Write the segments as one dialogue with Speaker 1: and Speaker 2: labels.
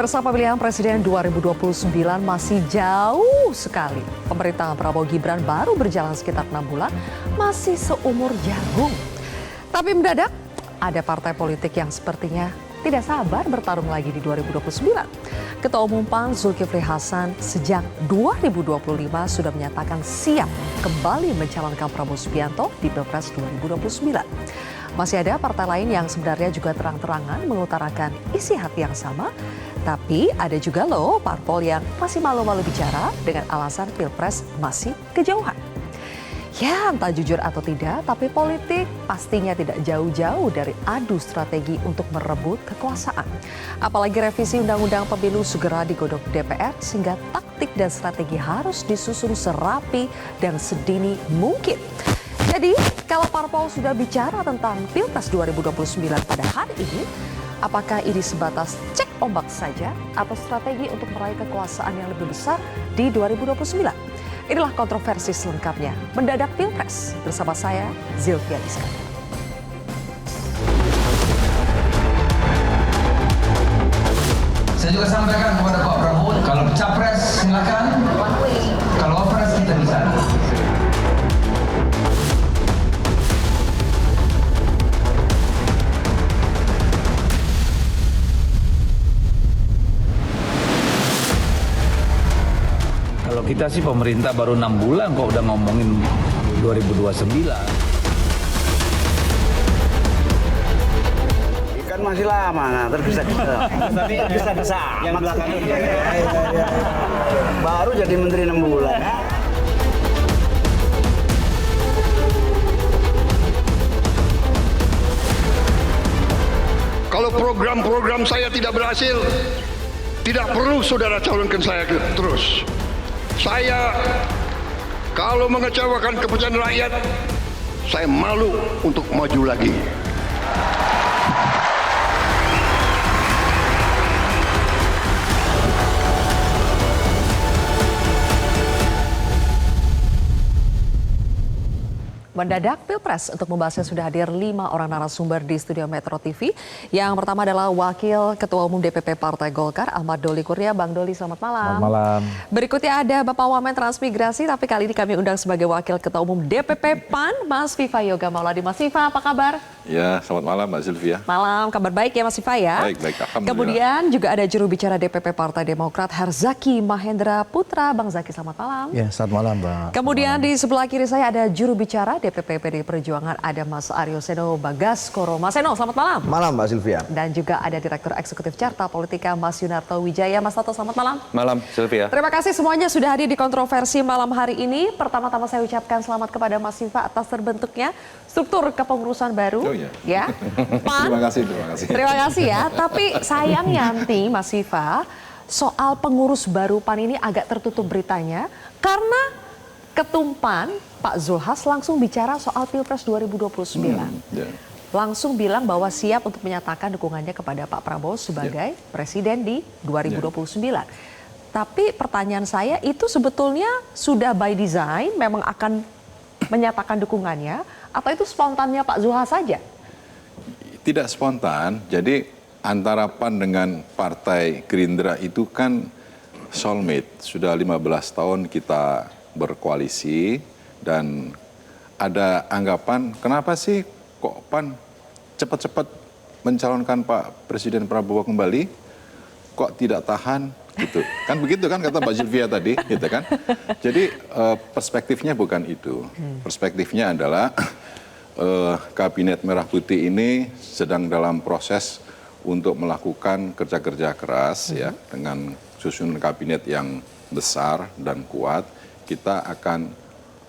Speaker 1: Pemirsa, pemilihan Presiden 2029 masih jauh sekali. Pemerintahan Prabowo Gibran baru berjalan sekitar 6 bulan, masih seumur jagung. Tapi mendadak ada partai politik yang sepertinya tidak sabar bertarung lagi di 2029. Ketua Umum PAN Zulkifli Hasan sejak 2025 sudah menyatakan siap kembali mencalonkan Prabowo Subianto di Pilpres 2029. Masih ada partai lain yang sebenarnya juga terang-terangan mengutarakan isi hati yang sama, tapi ada juga loh parpol yang masih malu-malu bicara dengan alasan Pilpres masih kejauhan. Ya, entah jujur atau tidak, tapi politik pastinya tidak jauh-jauh dari adu strategi untuk merebut kekuasaan. Apalagi revisi Undang-Undang Pemilu segera digodok DPR sehingga taktik dan strategi harus disusun serapi dan sedini mungkin. Jadi, kalau parpol sudah bicara tentang Pilpres 2029 pada hari ini, apakah ini sebatas cek ombak saja atau strategi untuk meraih kekuasaan yang lebih besar di 2029? Inilah kontroversi selengkapnya Mendadak Pilpres bersama saya, Zilvia Rizka.
Speaker 2: Saya juga sampaikan kepada Pak Prabowo, kalau capres silakan, kalau wapres kita bisa.
Speaker 3: Kalau kita sih pemerintah baru 6 bulan kok udah ngomongin 2029.
Speaker 4: Kan masih lama, nah tergesa-gesa. Tapi tergesa-gesa. Yang belakang itu. Baru jadi menteri 6 bulan.
Speaker 5: Kalau program-program saya tidak berhasil, tidak perlu saudara calonkan saya terus. Saya kalau mengecewakan kepercayaan rakyat, saya malu untuk maju lagi.
Speaker 1: Mendadak Pilpres, untuk membahasnya sudah hadir 5 orang narasumber di studio Metro TV. Yang pertama adalah Wakil Ketua Umum DPP Partai Golkar, Ahmad Doli Kurnia. Bang Doli, selamat malam.
Speaker 6: Selamat malam.
Speaker 1: Berikutnya ada Bapak Wamen Transmigrasi, tapi kali ini kami undang sebagai Wakil Ketua Umum DPP PAN, Mas Viva Yoga Mauladi. Mas Viva, apa kabar?
Speaker 6: Ya, selamat malam Mbak Sylvia.
Speaker 1: Malam, kabar baik ya Mas Viva ya?
Speaker 6: Baik, alhamdulillah.
Speaker 1: Kemudian juga ada juru bicara DPP Partai Demokrat, Herzaki Mahendra Putra. Bang Zaki, selamat malam.
Speaker 7: Ya, selamat malam Mbak.
Speaker 1: Kemudian di sebelah kiri saya ada juru bicara DPP PDI Perjuangan, ada Mas Aryo Seno Bagaskoro. Mas Seno, selamat malam.
Speaker 7: Malam Mbak Sylvia.
Speaker 1: Dan juga ada Direktur Eksekutif Carta Politika, Mas Yunarto Wijaya. Mas Tato, selamat malam.
Speaker 6: Malam Sylvia.
Speaker 1: Terima kasih semuanya sudah hadir di kontroversi malam hari ini. Pertama-tama saya ucapkan selamat kepada Mas Viva atas terbentuknya struktur kepengurusan baru.
Speaker 6: Oh iya.
Speaker 1: Ya. PAN.
Speaker 6: Terima kasih.
Speaker 1: Terima kasih ya. Tapi sayangnya nanti Mas Viva, soal pengurus baru PAN ini agak tertutup beritanya karena Ketum PAN Pak Zulhas langsung bicara soal Pilpres 2029. Langsung bilang bahwa siap untuk menyatakan dukungannya kepada Pak Prabowo sebagai presiden di 2029. Tapi pertanyaan saya, itu sebetulnya sudah by design memang akan menyatakan dukungannya atau itu spontannya Pak Zulhas saja?
Speaker 6: Tidak spontan, jadi antara PAN dengan Partai Gerindra itu kan soulmate. Sudah 15 tahun kita berkoalisi dan ada anggapan kenapa sih kok PAN cepat-cepat mencalonkan Pak Presiden Prabowo kembali, kok tidak tahan gitu. Kan begitu kan kata Mbak Sylvia tadi gitu kan. Jadi perspektifnya bukan itu. Perspektifnya adalah Kabinet Merah Putih ini sedang dalam proses untuk melakukan kerja-kerja keras ya, dengan susunan kabinet yang besar dan kuat. Kita akan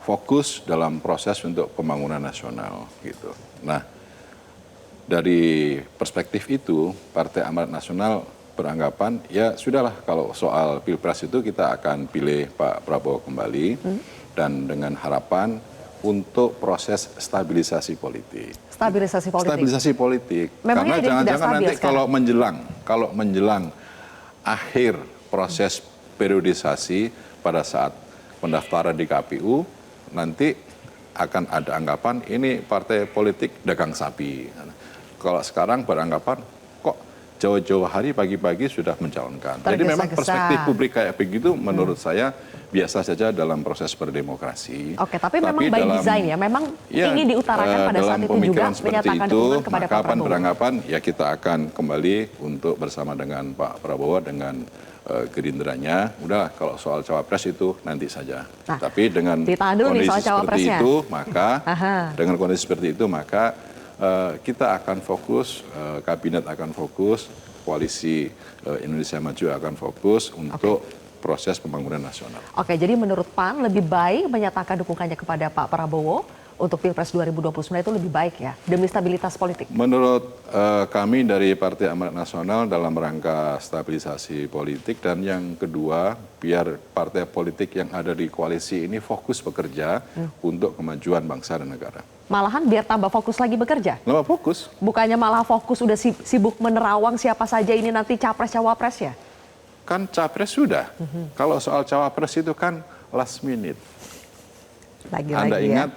Speaker 6: fokus dalam proses untuk pembangunan nasional gitu. Nah, dari perspektif itu Partai Amanat Nasional beranggapan ya sudahlah, kalau soal Pilpres itu kita akan pilih Pak Prabowo kembali dan dengan harapan untuk proses stabilisasi politik.
Speaker 1: Stabilisasi politik.
Speaker 6: Stabilisasi politik.
Speaker 1: Memangnya
Speaker 6: Karena jangan-jangan nanti
Speaker 1: sekarang?
Speaker 6: kalau menjelang akhir proses periodisasi pada saat pendaftaran di KPU, nanti akan ada anggapan ini partai politik dagang sapi. Kalau sekarang beranggapan kok jauh-jauh hari pagi-pagi sudah mencalonkan. Jadi memang perspektif publik kayak begitu menurut saya biasa saja dalam proses berdemokrasi.
Speaker 1: Oke, tapi memang by design ya, memang ingin diutarakan pada saat itu juga menyatakan dukungan kepada Pak Prabowo.
Speaker 6: Beranggapan ya kita akan kembali untuk bersama dengan Pak Prabowo dengan Gerindranya. Udah kalau soal cawapres itu nanti saja. Nah, tapi dengan kondisi seperti itu maka dengan kondisi seperti itu maka kita akan fokus, kabinet akan fokus, koalisi Indonesia Maju akan fokus untuk proses pembangunan nasional.
Speaker 1: Oke, jadi menurut PAN lebih baik menyatakan dukungannya kepada Pak Prabowo untuk Pilpres 2029 itu lebih baik ya, demi stabilitas politik?
Speaker 6: Menurut kami dari Partai Amanat Nasional dalam rangka stabilisasi politik, dan yang kedua biar partai politik yang ada di koalisi ini fokus bekerja untuk kemajuan bangsa dan negara.
Speaker 1: Malahan biar tambah fokus lagi bekerja?
Speaker 6: Tambah fokus.
Speaker 1: Bukannya malah fokus udah sibuk menerawang siapa saja ini nanti capres-cawapres ya?
Speaker 6: Kan capres sudah. Kalau soal cawapres itu kan last minute.
Speaker 1: Lagi-lagi
Speaker 6: Anda ingat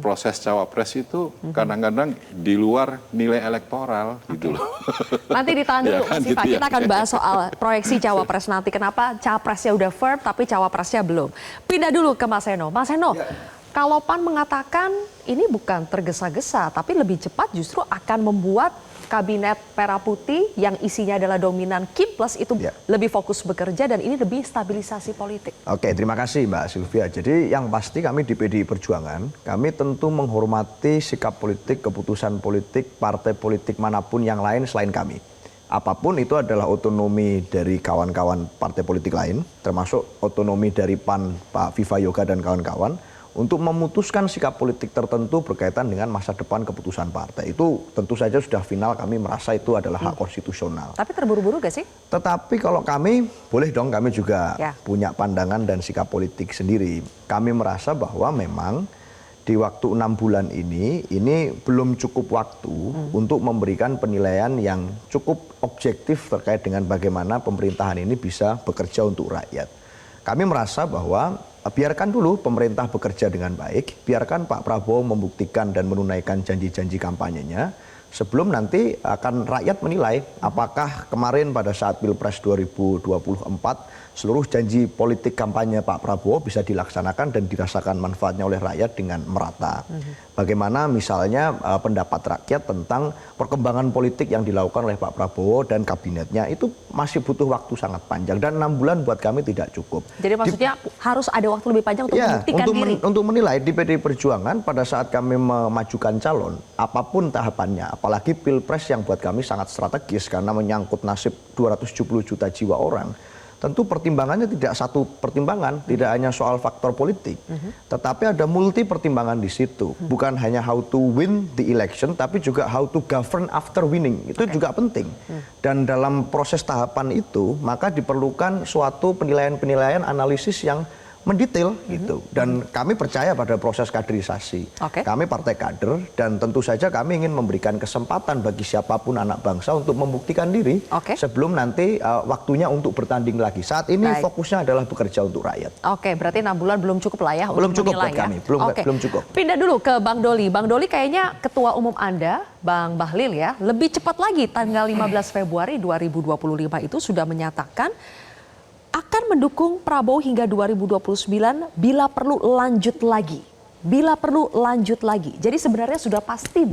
Speaker 6: proses cawapres itu kadang-kadang di luar nilai elektoral gitu loh.
Speaker 1: Nanti ditahan dulu,
Speaker 6: Ya kan,
Speaker 1: Mas Viva.
Speaker 6: gitu ya.
Speaker 1: Kita akan bahas soal proyeksi cawapres nanti. Kenapa capresnya udah firm tapi cawapresnya belum. Pindah dulu ke Mas Heno. Mas Heno, kalau PAN mengatakan ini bukan tergesa-gesa tapi lebih cepat justru akan membuat kabinet merah putih yang isinya adalah dominan Kim Plus itu lebih fokus bekerja dan ini lebih stabilisasi politik.
Speaker 7: Oke, terima kasih Mbak Sylvia. Jadi yang pasti kami di PDI Perjuangan, kami tentu menghormati sikap politik, keputusan politik, partai politik manapun yang lain selain kami. Apapun itu adalah otonomi dari kawan-kawan partai politik lain, termasuk otonomi dari PAN, Pak Viva Yoga dan kawan-kawan, untuk memutuskan sikap politik tertentu berkaitan dengan masa depan keputusan partai. Itu tentu saja sudah final, kami merasa itu adalah hak konstitusional.
Speaker 1: Tapi terburu-buru gak sih?
Speaker 7: Tetapi kalau kami, boleh dong kami juga punya pandangan dan sikap politik sendiri. Kami merasa bahwa memang di waktu 6 bulan ini belum cukup waktu untuk memberikan penilaian yang cukup objektif terkait dengan bagaimana pemerintahan ini bisa bekerja untuk rakyat. Kami merasa bahwa biarkan dulu pemerintah bekerja dengan baik, biarkan Pak Prabowo membuktikan dan menunaikan janji-janji kampanyenya, sebelum nanti akan rakyat menilai apakah kemarin pada saat Pilpres 2024 seluruh janji politik kampanye Pak Prabowo bisa dilaksanakan dan dirasakan manfaatnya oleh rakyat dengan merata. Bagaimana misalnya pendapat rakyat tentang perkembangan politik yang dilakukan oleh Pak Prabowo dan kabinetnya itu masih butuh waktu sangat panjang dan 6 bulan buat kami tidak cukup.
Speaker 1: Jadi maksudnya harus ada waktu lebih panjang untuk membuktikan diri.
Speaker 7: Untuk menilai di PDI Perjuangan pada saat kami memajukan calon, apapun tahapannya, apalagi Pilpres yang buat kami sangat strategis karena menyangkut nasib 270 juta jiwa orang. Tentu pertimbangannya tidak satu pertimbangan, tidak hanya soal faktor politik, tetapi ada multi pertimbangan di situ. Bukan hanya how to win the election, tapi juga how to govern after winning. Itu juga penting. Dan dalam proses tahapan itu, maka diperlukan suatu penilaian-penilaian analisis yang mendetail gitu. Dan kami percaya pada proses kaderisasi. Kami partai kader dan tentu saja kami ingin memberikan kesempatan bagi siapapun anak bangsa untuk membuktikan diri sebelum nanti waktunya untuk bertanding lagi. Saat ini fokusnya adalah bekerja untuk rakyat.
Speaker 1: Oke, berarti 6 bulan belum cukup lah ya
Speaker 7: belum
Speaker 1: untuk
Speaker 7: cukup
Speaker 1: menilai
Speaker 7: buat kami, belum cukup.
Speaker 1: Pindah dulu ke Bang Doli. Bang Doli kayaknya ketua umum Anda, Bang Bahlil ya, lebih cepat lagi tanggal 15 Februari 2025 itu sudah menyatakan akan mendukung Prabowo hingga 2029 bila perlu lanjut lagi. Bila perlu lanjut lagi. Jadi sebenarnya sudah pasti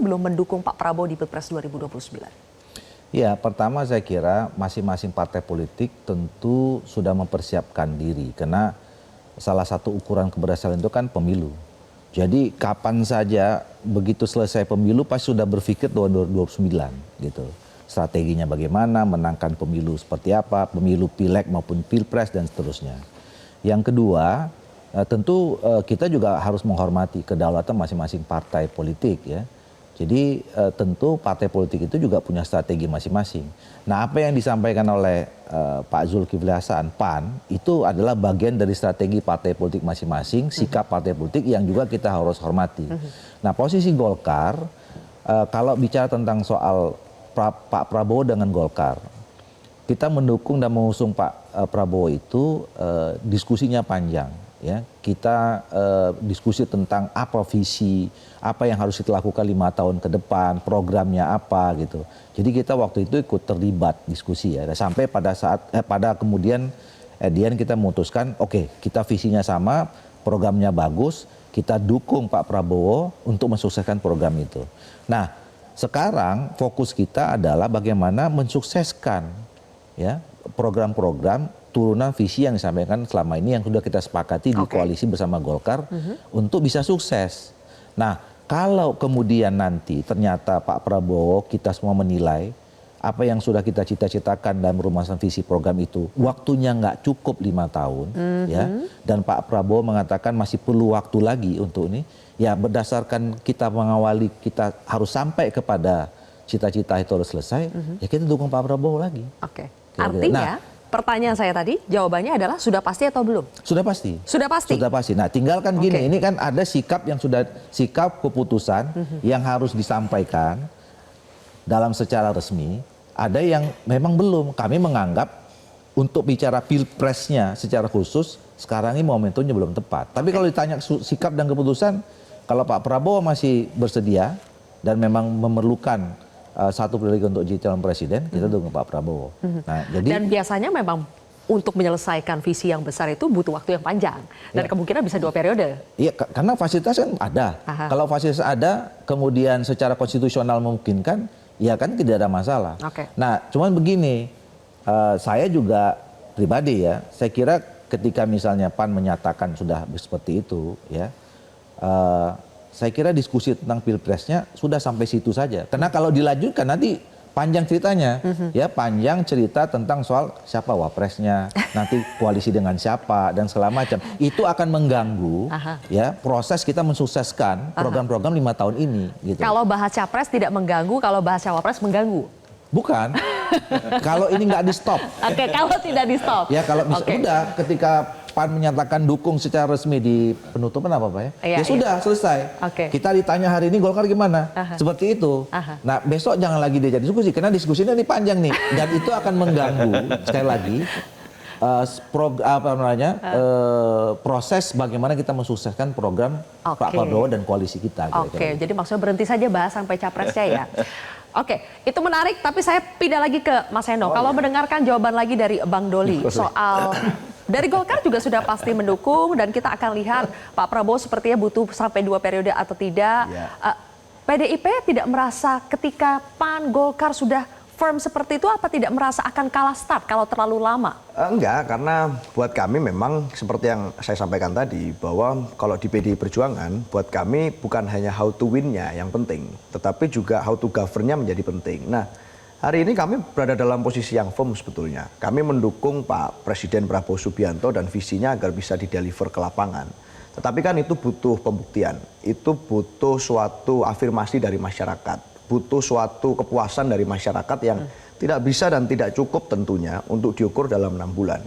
Speaker 1: belum mendukung Pak Prabowo di Pilpres 2029.
Speaker 3: Ya, pertama saya kira masing-masing partai politik tentu sudah mempersiapkan diri karena salah satu ukuran keberhasilan itu kan pemilu. Jadi kapan saja begitu selesai pemilu pasti sudah berpikir 2029 gitu. Strateginya bagaimana, menangkan pemilu seperti apa, pemilu pileg maupun pilpres dan seterusnya. Yang kedua, tentu kita juga harus menghormati kedaulatan masing-masing partai politik ya. Jadi tentu partai politik itu juga punya strategi masing-masing. Nah, apa yang disampaikan oleh Pak Zulkifli Hasan, PAN, itu adalah bagian dari strategi partai politik masing-masing, sikap partai politik yang juga kita harus hormati. Nah, posisi Golkar, kalau bicara tentang soal Pak Prabowo dengan Golkar, kita mendukung dan mengusung Pak Prabowo itu diskusinya panjang ya kita diskusi tentang apa visi, apa yang harus kita lakukan 5 tahun ke depan, programnya apa gitu. Jadi kita waktu itu ikut terlibat diskusi ya, sampai pada saat pada kemudian Dian kita memutuskan, oke, kita visinya sama, programnya bagus, kita dukung Pak Prabowo untuk mensukseskan program itu. Nah, sekarang fokus kita adalah bagaimana mensukseskan ya program-program turunan visi yang disampaikan selama ini yang sudah kita sepakati di koalisi bersama Golkar untuk bisa sukses. Nah, kalau kemudian nanti ternyata Pak Prabowo kita semua menilai apa yang sudah kita cita-citakan dalam rumasan visi program itu waktunya nggak cukup 5 tahun ya, dan Pak Prabowo mengatakan masih perlu waktu lagi untuk ini, ya berdasarkan kita mengawali kita harus sampai kepada cita-cita itu harus selesai, ya kita dukung Pak Prabowo lagi.
Speaker 1: Oke. Artinya pertanyaan saya tadi jawabannya adalah sudah pasti atau belum?
Speaker 3: Sudah pasti.
Speaker 1: Sudah pasti.
Speaker 3: Sudah pasti. Nah, tinggalkan gini, ini kan ada sikap yang sudah sikap keputusan yang harus disampaikan dalam secara resmi. Ada yang memang belum. Kami menganggap untuk bicara pilpresnya secara khusus sekarang ini momentumnya belum tepat. Tapi kalau ditanya sikap dan keputusan, kalau Pak Prabowo masih bersedia dan memang memerlukan satu periode untuk jadi calon presiden, kita dukung Pak Prabowo. Nah, jadi
Speaker 1: dan biasanya memang untuk menyelesaikan visi yang besar itu butuh waktu yang panjang dan kemungkinan bisa 2 periode.
Speaker 3: Iya, karena fasilitas kan ada. Kalau fasilitas ada, kemudian secara konstitusional memungkinkan, ya kan tidak ada masalah. Nah, cuman begini, saya juga pribadi ya, saya kira ketika misalnya PAN menyatakan sudah seperti itu, ya, saya kira diskusi tentang pilpresnya sudah sampai situ saja. Karena kalau dilanjutkan nanti panjang ceritanya, ya panjang cerita tentang soal siapa wapresnya, nanti koalisi dengan siapa dan segala macam. Itu akan mengganggu ya proses kita mensukseskan program-program 5 tahun ini. Gitu.
Speaker 1: Kalau bahas capres tidak mengganggu, kalau bahas cawapres mengganggu.
Speaker 3: Bukan. Kalau ini nggak di stop.
Speaker 1: Oke, kalau tidak di stop.
Speaker 3: Ya kalau udah ketika PAN menyatakan dukung secara resmi di penutupan apa Pak ya? Ya sudah selesai. Kita ditanya hari ini Golkar gimana? Seperti itu. Nah besok jangan lagi diajak diskusi karena diskusinya ini panjang nih dan itu akan mengganggu sekali lagi proses bagaimana kita mensukseskan program Pak Prabowo dan koalisi kita.
Speaker 1: Jadi maksudnya berhenti saja bahas sampai capresnya ya. Oke, itu menarik, tapi saya pindah lagi ke Mas Hendro. Kalau mendengarkan jawaban lagi dari Bang Doli soal dari Golkar juga sudah pasti mendukung dan kita akan lihat Pak Prabowo sepertinya butuh sampai 2 periode atau tidak. PDIP tidak merasa ketika PAN Golkar sudah firm seperti itu apa tidak merasa akan kalah start kalau terlalu lama?
Speaker 7: Enggak, karena buat kami memang seperti yang saya sampaikan tadi bahwa kalau di PDI Perjuangan buat kami bukan hanya how to win-nya yang penting, tetapi juga how to govern-nya menjadi penting. Nah, hari ini kami berada dalam posisi yang firm sebetulnya. Kami mendukung Pak Presiden Prabowo Subianto dan visinya agar bisa dideliver ke lapangan. Tetapi kan itu butuh pembuktian, itu butuh suatu afirmasi dari masyarakat. Butuh suatu kepuasan dari masyarakat yang tidak bisa dan tidak cukup tentunya untuk diukur dalam 6 bulan.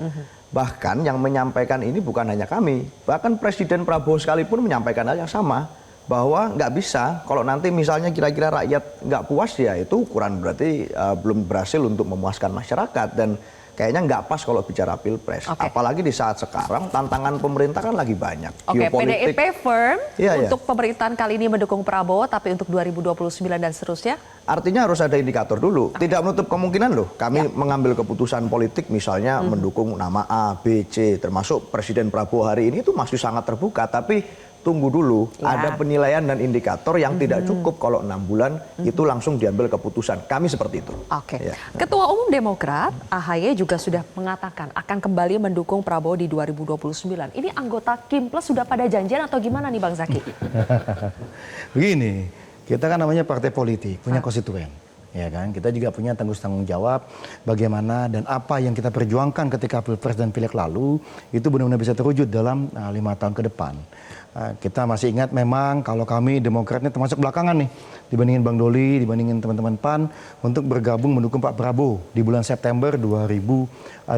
Speaker 7: Bahkan yang menyampaikan ini bukan hanya kami, bahkan Presiden Prabowo sekalipun menyampaikan hal yang sama, bahwa nggak bisa kalau nanti misalnya kira-kira rakyat nggak puas ya itu ukuran berarti belum berhasil untuk memuaskan masyarakat dan kayaknya nggak pas kalau bicara pilpres. Apalagi di saat sekarang tantangan pemerintah kan lagi banyak.
Speaker 1: PDIP firm untuk pemerintahan kali ini mendukung Prabowo, tapi untuk 2029 dan seterusnya?
Speaker 7: Artinya harus ada indikator dulu. Tidak menutup kemungkinan loh kami mengambil keputusan politik misalnya mendukung nama A, B, C, termasuk Presiden Prabowo hari ini itu masih sangat terbuka. Tapi tunggu dulu, ada penilaian dan indikator yang tidak cukup kalau 6 bulan itu langsung diambil keputusan. Kami seperti itu.
Speaker 1: Ketua Umum Demokrat, AHY juga sudah mengatakan akan kembali mendukung Prabowo di 2029. Ini anggota Kim Plus sudah pada janjian atau gimana nih Bang Zaki?
Speaker 8: Begini, kita kan namanya partai politik, punya konstituen. Ya kan, kita juga punya tanggung jawab bagaimana dan apa yang kita perjuangkan ketika Pilpres dan Pileg lalu itu benar-benar bisa terwujud dalam 5 tahun ke depan. Kita masih ingat memang kalau kami Demokrat ini termasuk belakangan nih dibandingin Bang Doli, dibandingin teman-teman PAN untuk bergabung mendukung Pak Prabowo di bulan September 2023.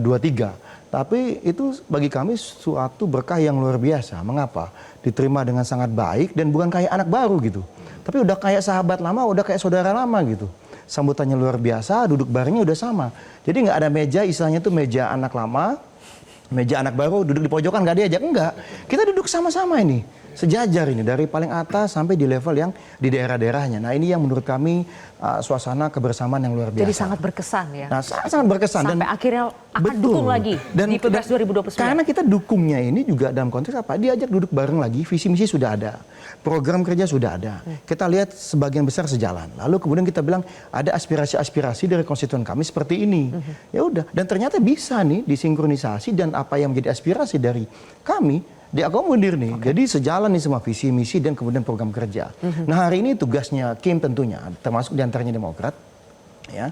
Speaker 8: Tapi itu bagi kami suatu berkah yang luar biasa. Mengapa? Diterima dengan sangat baik dan bukan kayak anak baru gitu. Tapi udah kayak sahabat lama, udah kayak saudara lama gitu. Sambutannya luar biasa, duduk barengnya udah sama. Jadi nggak ada meja, istilahnya itu meja anak lama, meja anak baru duduk di pojokan nggak diajak, enggak. Kita duduk sama-sama ini, sejajar ini dari paling atas sampai di level yang di daerah-daerahnya. Nah ini yang menurut kami suasana kebersamaan yang luar biasa.
Speaker 1: Jadi sangat berkesan ya.
Speaker 8: Nah sangat berkesan.
Speaker 1: Sampai akhirnya akan
Speaker 8: betul.
Speaker 1: dukung lagi di Pilpres 2029.
Speaker 8: Karena kita dukungnya ini juga dalam konteks apa? Diajak duduk bareng lagi, visi misi sudah ada, program kerja sudah ada. Kita lihat sebagian besar sejalan. Lalu kemudian kita bilang ada aspirasi-aspirasi dari konstituen kami seperti ini. Ya udah. Dan ternyata bisa nih disinkronisasi dan apa yang menjadi aspirasi dari kami diakomodir nih. Jadi sejalan nih semua visi misi dan kemudian program kerja. Nah hari ini tugasnya Kim tentunya, termasuk diantaranya Demokrat, ya.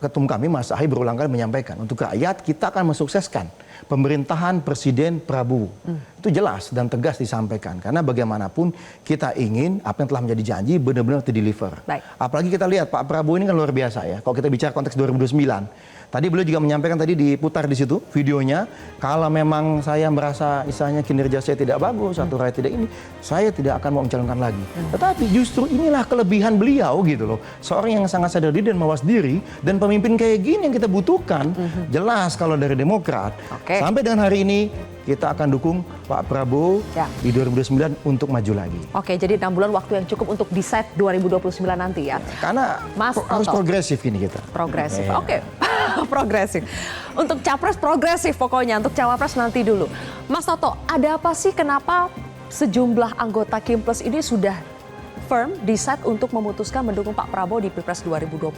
Speaker 8: Ketum kami Mas Ahy berulang kali menyampaikan untuk rakyat kita akan mensukseskan pemerintahan Presiden Prabowo. Itu jelas dan tegas disampaikan karena bagaimanapun kita ingin apa yang telah menjadi janji benar-benar deliver. Apalagi kita lihat Pak Prabowo ini kan luar biasa ya. Kalau kita bicara konteks 2029. Tadi beliau juga menyampaikan, tadi diputar di situ videonya, kalau memang saya merasa misalnya kinerja saya tidak bagus atau rakyat tidak ini, saya tidak akan mau mencalonkan lagi. Tetapi justru inilah kelebihan beliau gitu loh. Seorang yang sangat sadar diri dan mawas diri dan pemimpin kayak gini yang kita butuhkan. Jelas kalau dari Demokrat. Sampai dengan hari ini kita akan dukung Pak Prabowo di 2029 untuk maju lagi.
Speaker 1: Oke, jadi 6 bulan waktu yang cukup untuk decide 2029 nanti ya.
Speaker 8: Karena harus progresif ini kita.
Speaker 1: Progresif, oke. Progresif. Untuk capres progresif pokoknya, untuk cawapres nanti dulu. Mas Toto, ada apa sih kenapa sejumlah anggota Kim Plus ini sudah firm decide untuk memutuskan mendukung Pak Prabowo di Pilpres 2029?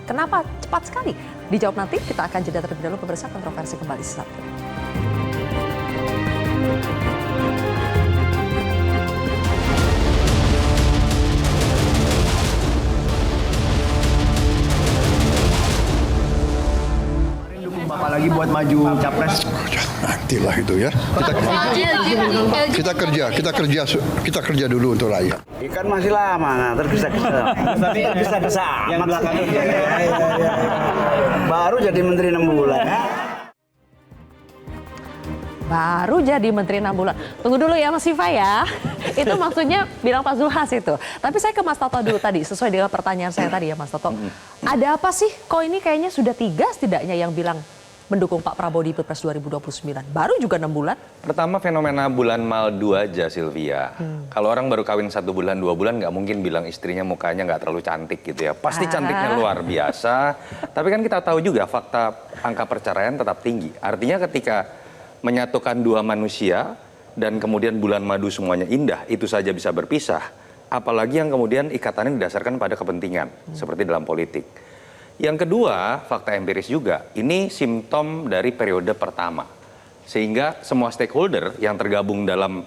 Speaker 1: Kenapa cepat sekali? Dijawab nanti, kita akan jeda terlebih dahulu pemirsa, kontroversi kembali sesaat lagi.
Speaker 7: Apalagi buat maju capres.
Speaker 5: Nantilah itu ya. Kita kerja dulu untuk rakyat.
Speaker 4: Kan masih lama, tergesa-gesa. Tergesa-gesa. Yang belakang itu. Baru jadi menteri 6 bulan.
Speaker 1: Baru jadi menteri 6 bulan. Tunggu dulu ya Mas Siva ya. Itu maksudnya bilang Pak Zulhas itu. Tapi saya ke Mas Toto dulu tadi, sesuai dengan pertanyaan saya tadi ya Mas Toto. Ada apa sih? Kok ini kayaknya sudah 3 setidaknya yang bilang mendukung Pak Prabowo di Pilpres 2029. Baru juga 6 bulan.
Speaker 9: Pertama fenomena bulan maldu aja Sylvia. Kalau orang baru kawin 1 bulan, 2 bulan nggak mungkin bilang istrinya mukanya nggak terlalu cantik gitu ya. Pasti cantiknya luar biasa. Tapi kan kita tahu juga fakta angka perceraian tetap tinggi. Artinya ketika menyatukan 2 manusia dan kemudian bulan madu semuanya indah, itu saja bisa berpisah. Apalagi yang kemudian ikatannya didasarkan pada kepentingan, seperti dalam politik. Yang kedua, fakta empiris juga, ini simptom dari periode pertama. Sehingga semua stakeholder yang tergabung dalam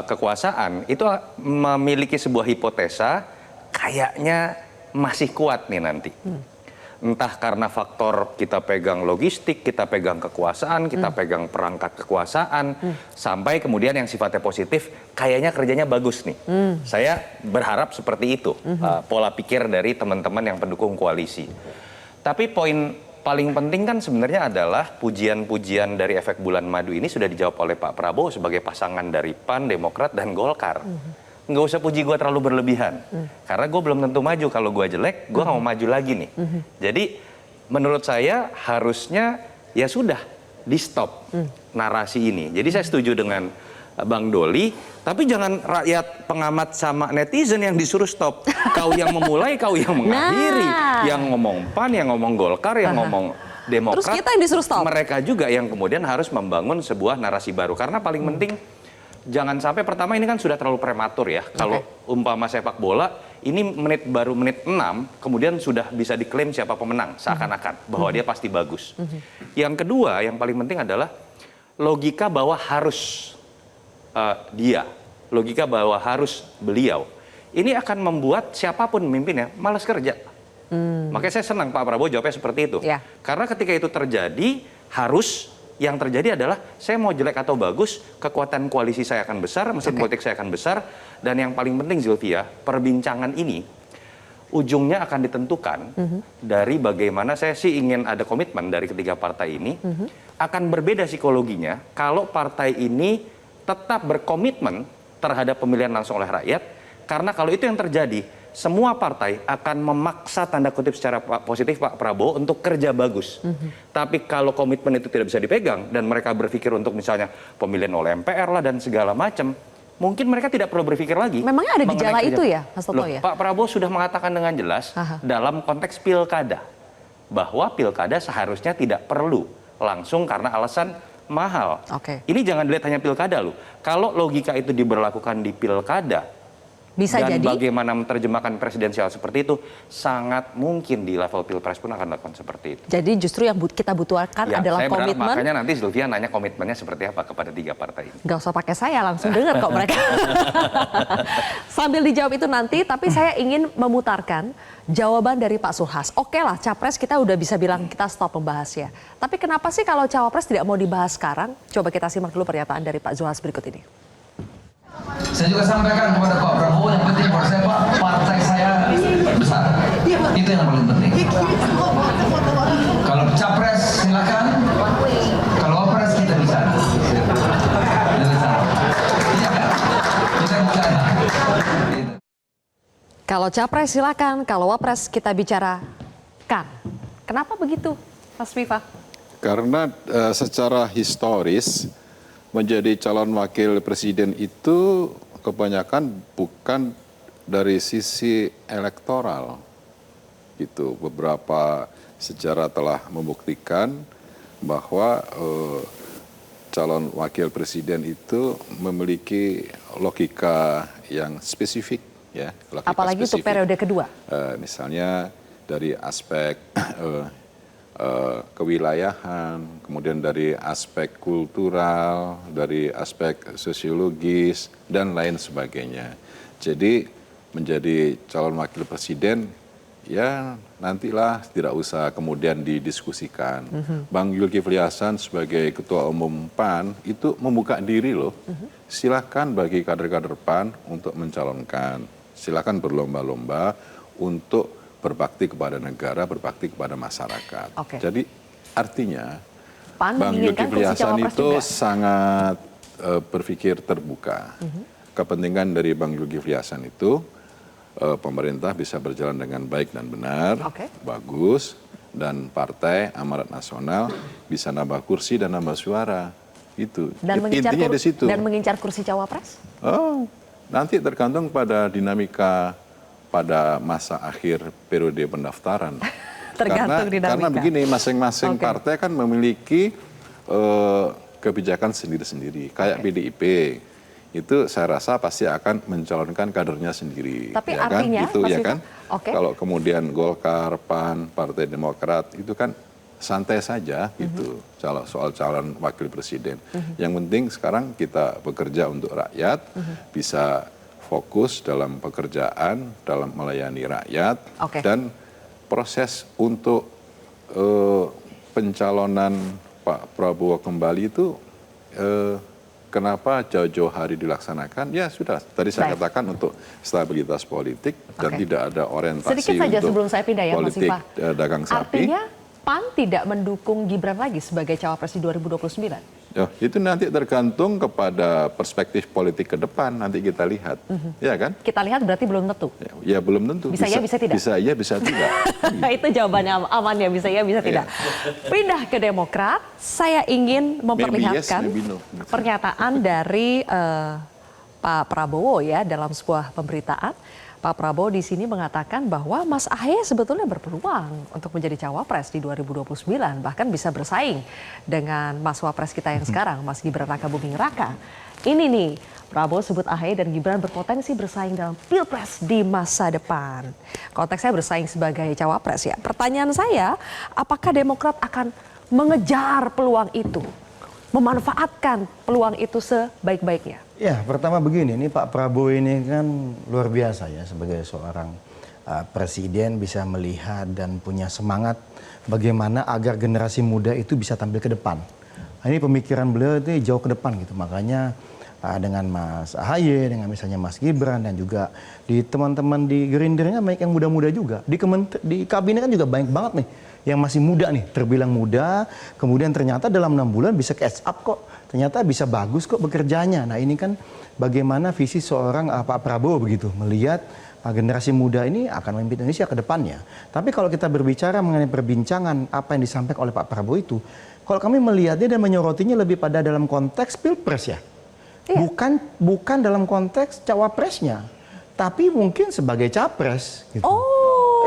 Speaker 9: kekuasaan itu memiliki sebuah hipotesa kayaknya masih kuat nih nanti. Entah karena faktor kita pegang logistik, kita pegang kekuasaan, kita pegang perangkat kekuasaan, sampai kemudian yang sifatnya positif, kayaknya kerjanya bagus nih. Saya berharap seperti itu, pola pikir dari teman-teman yang pendukung koalisi. Tapi poin paling penting kan sebenarnya adalah pujian-pujian dari efek bulan madu ini sudah dijawab oleh Pak Prabowo sebagai pasangan dari PAN, Demokrat, dan Golkar. Nggak usah puji gue terlalu berlebihan. Karena gue belum tentu maju. Kalau gue jelek, gue nggak mau maju lagi nih. Jadi menurut saya harusnya ya sudah di stop narasi ini. Jadi saya setuju dengan Bang Doli, tapi jangan rakyat pengamat sama netizen yang disuruh stop. Kau yang memulai, kau yang mengakhiri. Yang ngomong PAN, yang ngomong Golkar, yang ngomong Demokrat.
Speaker 1: Terus kita yang disuruh stop.
Speaker 9: Mereka juga yang kemudian harus membangun sebuah narasi baru. Karena paling penting, jangan sampai pertama ini kan sudah terlalu prematur ya. Kalau umpama sepak bola, ini baru menit 6, kemudian sudah bisa diklaim siapa pemenang seakan-akan bahwa dia pasti bagus. Yang kedua, yang paling penting adalah logika bahwa harus logika bahwa harus beliau. Ini akan membuat siapapun memimpinnya malas kerja. Makanya saya senang Pak Prabowo jawabnya seperti itu. Karena ketika itu terjadi, yang terjadi adalah saya mau jelek atau bagus, kekuatan koalisi saya akan besar, mesin politik saya akan besar, dan yang paling penting Zylvia, perbincangan ini ujungnya akan ditentukan dari bagaimana saya sih ingin ada komitmen dari ketiga partai ini, akan berbeda psikologinya kalau partai ini tetap berkomitmen terhadap pemilihan langsung oleh rakyat, karena kalau itu yang terjadi, semua partai akan memaksa tanda kutip secara positif Pak Prabowo untuk kerja bagus. Tapi kalau komitmen itu tidak bisa dipegang dan mereka berpikir untuk misalnya pemilihan oleh MPR lah dan segala macam, mungkin mereka tidak perlu berpikir lagi.
Speaker 1: Memangnya ada gejala itu ya, Mas Toto ya?
Speaker 9: Pak Prabowo sudah mengatakan dengan jelas dalam konteks pilkada bahwa pilkada seharusnya tidak perlu langsung karena alasan mahal. Ini jangan dilihat hanya pilkada loh. Kalau logika itu diberlakukan di pilkada,
Speaker 1: bisa
Speaker 9: dan
Speaker 1: jadi
Speaker 9: bagaimana menerjemahkan presidensial seperti itu, sangat mungkin di level pilpres pun akan dilakukan seperti itu.
Speaker 1: Jadi justru yang kita butuhkan adalah komitmen.
Speaker 9: Makanya nanti Sylvia nanya komitmennya seperti apa kepada 3 partai ini.
Speaker 1: Gak usah pakai saya, langsung dengar kok mereka. Sambil dijawab itu nanti, tapi saya ingin memutarkan jawaban dari Pak Zulhas. Oke lah, Capres kita udah bisa bilang kita stop membahasnya. Tapi kenapa sih kalau Cawapres tidak mau dibahas sekarang? Coba kita simak dulu pernyataan dari Pak Zulhas berikut ini.
Speaker 2: Saya juga sampaikan kepada Pak Prabowo, yang penting buat saya Pak, partai saya besar. Itu yang paling penting. Kalau capres silakan, kalau wapres kita bicara. Kita bicara.
Speaker 1: Kalau capres silakan, kalau wapres kita bicarakan. Kenapa begitu, Mas Viva?
Speaker 6: Karena secara historis menjadi calon wakil presiden itu kebanyakan bukan dari sisi elektoral gitu. Beberapa sejarah telah membuktikan bahwa calon wakil presiden itu memiliki logika yang spesifik ya.
Speaker 1: Apalagi untuk periode kedua.
Speaker 6: Misalnya dari aspek kewilayahan, kemudian dari aspek kultural, dari aspek sosiologis, dan lain sebagainya. Jadi menjadi calon wakil presiden, ya nantilah tidak usah kemudian didiskusikan. Bang Zulkifli Hasan sebagai Ketua Umum PAN itu membuka diri loh. Silakan bagi kader-kader PAN untuk mencalonkan. Silakan berlomba-lomba untuk berbakti kepada negara, berbakti kepada masyarakat. Jadi artinya Bang Zulkifli Hasan itu sangat berpikir terbuka. Kepentingan dari Bang Zulkifli Hasan itu pemerintah bisa berjalan dengan baik dan benar, bagus, dan Partai Amanat Nasional bisa nambah kursi dan nambah suara. Itu intinya di situ.
Speaker 1: Dan mengincar kursi cawapres?
Speaker 6: Oh, nanti tergantung pada dinamika pada masa akhir periode pendaftaran. Karena begini, masing-masing partai kan memiliki kebijakan sendiri-sendiri. Kayak PDIP, itu saya rasa pasti akan mencalonkan kadernya sendiri.
Speaker 1: Tapi
Speaker 6: ya
Speaker 1: artinya,
Speaker 6: kan? Itu ya kan? Kalau kemudian Golkar, PAN, Partai Demokrat, itu kan santai saja gitu. Soal calon wakil presiden. Yang penting sekarang kita bekerja untuk rakyat, bisa fokus dalam pekerjaan, dalam melayani rakyat, dan proses untuk pencalonan Pak Prabowo kembali itu kenapa jauh-jauh hari dilaksanakan? Ya sudah, tadi saya katakan untuk stabilitas politik dan tidak ada orientasi
Speaker 1: sedikit saja
Speaker 6: untuk
Speaker 1: sebelum saya pindah ya,
Speaker 6: politik dagang sapi.
Speaker 1: Artinya PAN tidak mendukung Gibran lagi sebagai cawapres di 2029?
Speaker 6: Ya, itu nanti tergantung kepada perspektif politik ke depan, nanti kita lihat. Ya kan?
Speaker 1: Kita lihat berarti belum tentu?
Speaker 6: Ya belum tentu.
Speaker 1: Bisa ya, bisa tidak?
Speaker 6: Bisa ya, bisa tidak.
Speaker 1: Itu jawabannya aman ya, bisa ya, bisa tidak. Pindah ke Demokrat, saya ingin memperlihatkan pernyataan dari Pak Prabowo ya dalam sebuah pemberitaan. Pak Prabowo di sini mengatakan bahwa Mas Ahaye sebetulnya berpeluang untuk menjadi cawapres di 2029, bahkan bisa bersaing dengan Mas Wapres kita yang sekarang, Mas Gibran Rakabuming Raka. Ini nih, Prabowo sebut Ahaye dan Gibran berpotensi bersaing dalam Pilpres di masa depan. Konteksnya bersaing sebagai cawapres ya. Pertanyaan saya, apakah Demokrat akan mengejar peluang itu? Memanfaatkan peluang itu sebaik-baiknya?
Speaker 8: Ya, pertama begini, ini Pak Prabowo ini kan luar biasa ya sebagai seorang presiden bisa melihat dan punya semangat bagaimana agar generasi muda itu bisa tampil ke depan. Nah, ini pemikiran beliau itu jauh ke depan gitu, makanya dengan Mas Ahaye, dengan misalnya Mas Gibran dan juga di teman-teman di Gerindranya banyak yang muda-muda juga. Di kabinet kan juga banyak banget nih yang masih muda nih, terbilang muda, kemudian ternyata dalam 6 bulan bisa catch up kok, ternyata bisa bagus kok bekerjanya. Nah ini kan bagaimana visi seorang Pak Prabowo begitu, melihat generasi muda ini akan memimpin Indonesia ke depannya. Tapi kalau kita berbicara mengenai perbincangan apa yang disampaikan oleh Pak Prabowo itu, kalau kami melihatnya dan menyorotinya lebih pada dalam konteks pilpres ya. Iya. Bukan dalam konteks cawapresnya, tapi mungkin sebagai capres gitu.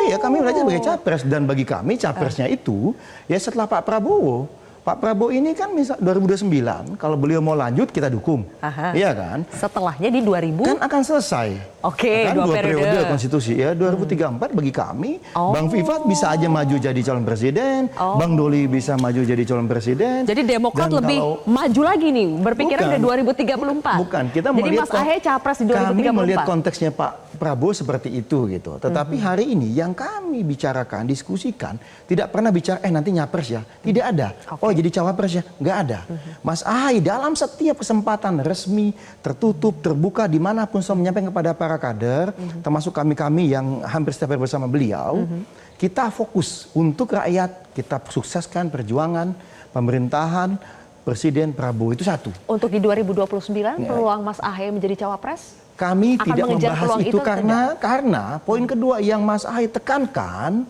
Speaker 8: Iya, kami melihatnya sebagai capres, dan bagi kami capresnya itu ya setelah Pak Prabowo. Pak Prabowo ini kan misal 2029 kalau beliau mau lanjut kita dukung. Iya kan?
Speaker 1: Setelahnya di 2000
Speaker 8: kan akan selesai.
Speaker 1: Oke,
Speaker 8: kan
Speaker 1: dua periode
Speaker 8: konstitusi ya. 2034 bagi kami Bang Vivat bisa aja maju jadi calon presiden, Bang Doli bisa maju jadi calon presiden.
Speaker 1: Jadi Demokrat lebih maju lagi nih, berpikiran ke 2034.
Speaker 8: Bukan, kita
Speaker 1: jadi
Speaker 8: melihat
Speaker 1: Mas Ahaye capres di 2034.
Speaker 8: Kami melihat konteksnya Pak Prabowo seperti itu gitu. Tetapi hari ini yang kami bicarakan, diskusikan, tidak pernah bicara nanti nyapres ya. Tidak ada. Oh jadi cawapres ya? Nggak ada. Mas Ahaye dalam setiap kesempatan resmi, tertutup, terbuka, dimanapun selalu menyampaikan kepada para kader, termasuk kami-kami yang hampir setiap hari bersama beliau, kita fokus untuk rakyat, kita sukseskan perjuangan pemerintahan Presiden Prabowo itu satu.
Speaker 1: Untuk di 2029 peluang Mas Ahaye menjadi cawapres?
Speaker 8: Kami tidak membahas itu karena poin kedua yang Mas Ahaye tekankan,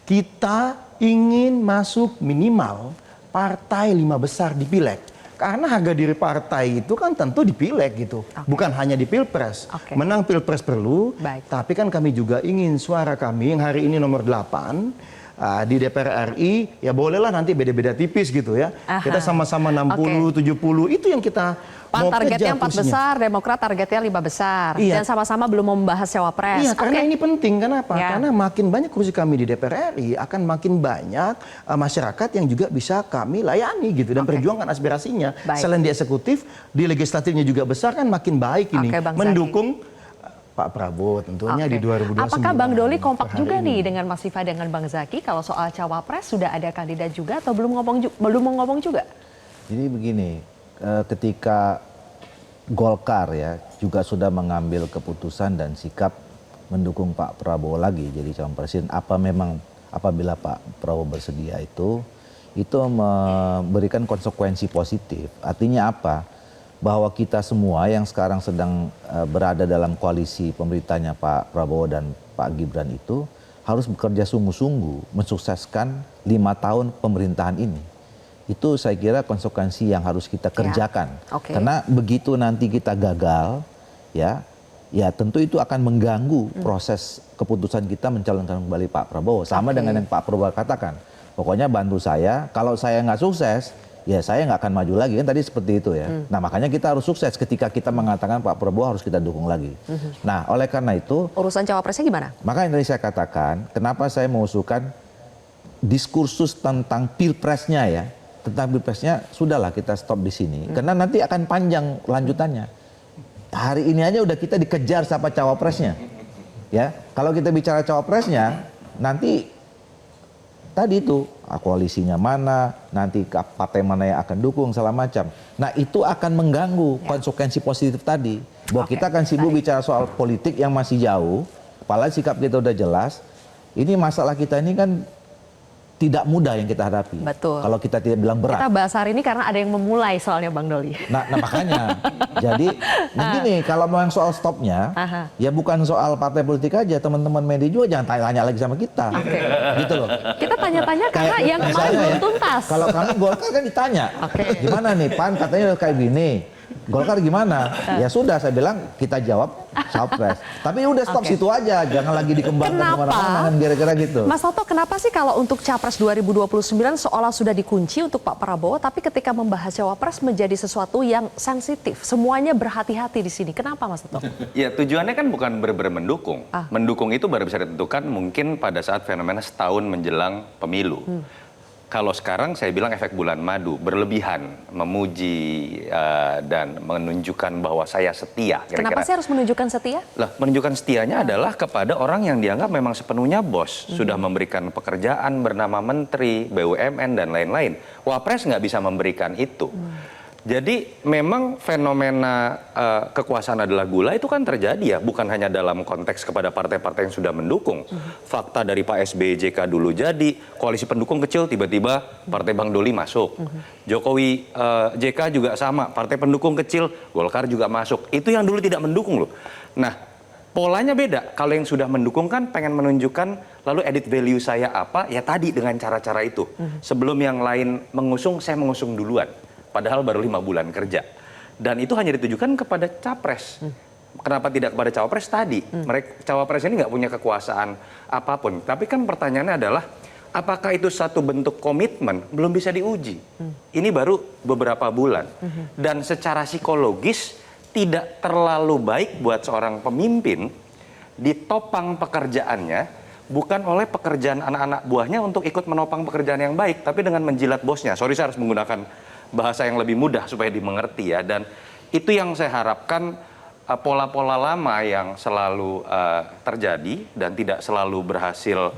Speaker 8: kita ingin masuk minimal partai 5 besar di Pileg. Karena harga diri partai itu kan tentu di Pileg gitu. Bukan hanya di Pilpres. Menang Pilpres perlu, tapi kan kami juga ingin suara kami yang hari ini nomor 8 di DPR RI, ya bolehlah nanti beda-beda tipis gitu ya. Kita sama-sama 60, 70, itu yang kita
Speaker 1: PAN targetnya 4 besar, Demokrat targetnya 5 besar.
Speaker 8: Iya.
Speaker 1: Dan sama-sama belum membahas cawapres.
Speaker 8: Iya, karena ini penting. Kenapa? Karena makin banyak kursi kami di DPR RI, akan makin banyak masyarakat yang juga bisa kami layani gitu dan perjuangkan aspirasinya. Selain di eksekutif, di legislatifnya juga besar, kan makin baik ini mendukung Pak Prabowo tentunya di 2029.
Speaker 1: Apakah Bang Doli kompak juga nih dengan Mas Viva dengan Bang Zaky kalau soal cawapres sudah ada kandidat juga atau belum ngomong juga?
Speaker 3: Jadi begini, ketika Golkar ya juga sudah mengambil keputusan dan sikap mendukung Pak Prabowo lagi jadi calon presiden, apabila Pak Prabowo bersedia itu memberikan konsekuensi positif. Artinya apa? Bahwa kita semua yang sekarang sedang berada dalam koalisi pemerintahnya Pak Prabowo dan Pak Gibran itu harus bekerja sungguh-sungguh mensukseskan 5 tahun pemerintahan ini. Itu saya kira konsekuensi yang harus kita kerjakan. Karena begitu nanti kita gagal, ya tentu itu akan mengganggu proses keputusan kita mencalonkan kembali Pak Prabowo. Sama dengan yang Pak Prabowo katakan. Pokoknya bantu saya, kalau saya nggak sukses, ya saya nggak akan maju lagi. Kan tadi seperti itu ya. Nah makanya kita harus sukses ketika kita mengatakan Pak Prabowo harus kita dukung lagi. Nah oleh karena itu.
Speaker 1: Urusan cawapresnya gimana?
Speaker 3: Makanya tadi saya katakan, kenapa saya mengusulkan diskursus tentang pilpresnya ya. Tentang pilpresnya sudahlah kita stop di sini. Karena nanti akan panjang lanjutannya. Hari ini aja udah kita dikejar siapa cawapresnya. Ya, kalau kita bicara cawapresnya, nanti tadi itu koalisinya mana, nanti partai mana yang akan dukung segala macam. Nah itu akan mengganggu konsekuensi positif tadi. Bahwa kita akan sibuk bicara soal politik yang masih jauh, apalagi sikap kita udah jelas. Ini masalah kita ini kan tidak mudah yang kita hadapi.
Speaker 1: Betul.
Speaker 3: Kalau kita tidak bilang berat.
Speaker 1: Kita bahas hari ini karena ada yang memulai soalnya Bang Doli.
Speaker 3: Nah makanya. Jadi begini, kalau mau yang soal stopnya, ya bukan soal partai politik aja. Teman-teman media juga jangan tanya-tanya lagi sama kita. Gitu loh.
Speaker 1: Kita tanya-tanya karena yang kemarin belum tuntas.
Speaker 3: Kalau kami Golkar kan ditanya. Gimana nih PAN katanya kayak gini. Golkar gimana? Ya sudah saya bilang kita jawab cawapres. Tapi udah stop situ aja, jangan lagi dikembangkan kemana-mana kira-kira gitu.
Speaker 1: Mas Toto, kenapa sih kalau untuk Capres 2029 seolah sudah dikunci untuk Pak Prabowo, tapi ketika membahas cawapres menjadi sesuatu yang sensitif, semuanya berhati-hati di sini. Kenapa Mas Toto?
Speaker 9: Ya tujuannya kan bukan benar-benar mendukung. Mendukung itu baru bisa ditentukan mungkin pada saat fenomena setahun menjelang pemilu. Kalau sekarang saya bilang efek bulan madu, berlebihan, memuji dan menunjukkan bahwa saya setia. Kira-kira.
Speaker 1: Kenapa sih harus menunjukkan setia?
Speaker 9: Lah, menunjukkan setianya adalah kepada orang yang dianggap memang sepenuhnya bos. Sudah memberikan pekerjaan bernama menteri, BUMN, dan lain-lain. Wapres nggak bisa memberikan itu. Jadi memang fenomena kekuasaan adalah gula itu kan terjadi ya, bukan hanya dalam konteks kepada partai-partai yang sudah mendukung. Fakta dari Pak SBY JK dulu jadi, koalisi pendukung kecil tiba-tiba partai Bang Doli masuk. Jokowi JK juga sama, partai pendukung kecil, Golkar juga masuk. Itu yang dulu tidak mendukung loh. Nah, polanya beda. Kalau yang sudah mendukung kan pengen menunjukkan lalu edit value saya apa, ya tadi dengan cara-cara itu. Sebelum yang lain mengusung, saya mengusung duluan. Padahal baru 5 bulan kerja. Dan itu hanya ditujukan kepada capres. Kenapa tidak kepada cawapres tadi? Mereka cawapres ini nggak punya kekuasaan apapun. Tapi kan pertanyaannya adalah, apakah itu satu bentuk komitmen? Belum bisa diuji. Ini baru beberapa bulan. Dan secara psikologis tidak terlalu baik buat seorang pemimpin ditopang pekerjaannya bukan oleh pekerjaan anak-anak buahnya untuk ikut menopang pekerjaan yang baik, tapi dengan menjilat bosnya. Sorry, saya harus menggunakan bahasa yang lebih mudah supaya dimengerti ya. Dan itu yang saya harapkan, pola-pola lama yang selalu terjadi dan tidak selalu berhasil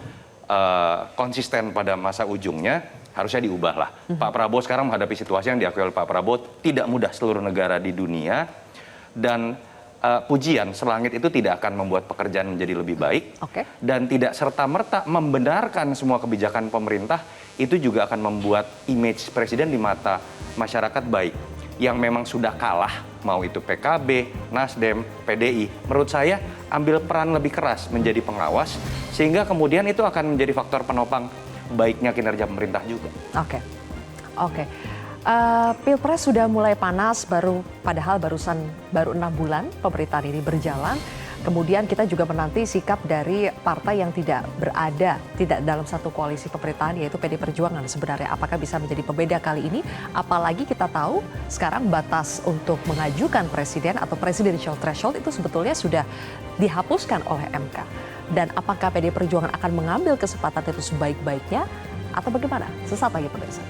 Speaker 9: konsisten pada masa ujungnya harusnya diubahlah. Pak Prabowo sekarang menghadapi situasi yang diakui oleh Pak Prabowo tidak mudah seluruh negara di dunia, dan pujian selangit itu tidak akan membuat pekerjaan menjadi lebih baik, dan tidak serta-merta membenarkan semua kebijakan pemerintah itu juga akan membuat image presiden di mata masyarakat baik. Yang memang sudah kalah, mau itu PKB, Nasdem, PDI, menurut saya ambil peran lebih keras menjadi pengawas, sehingga kemudian itu akan menjadi faktor penopang baiknya kinerja pemerintah juga.
Speaker 1: Oke. Pilpres sudah mulai panas, padahal baru 6 bulan pemerintahan ini berjalan. Kemudian kita juga menanti sikap dari partai yang tidak dalam satu koalisi pemerintahan, yaitu PD Perjuangan sebenarnya. Apakah bisa menjadi pembeda kali ini? Apalagi kita tahu sekarang batas untuk mengajukan presiden atau presidential threshold itu sebetulnya sudah dihapuskan oleh MK. Dan apakah PD Perjuangan akan mengambil kesempatan itu sebaik-baiknya atau bagaimana? Sesaat lagi pemirsa.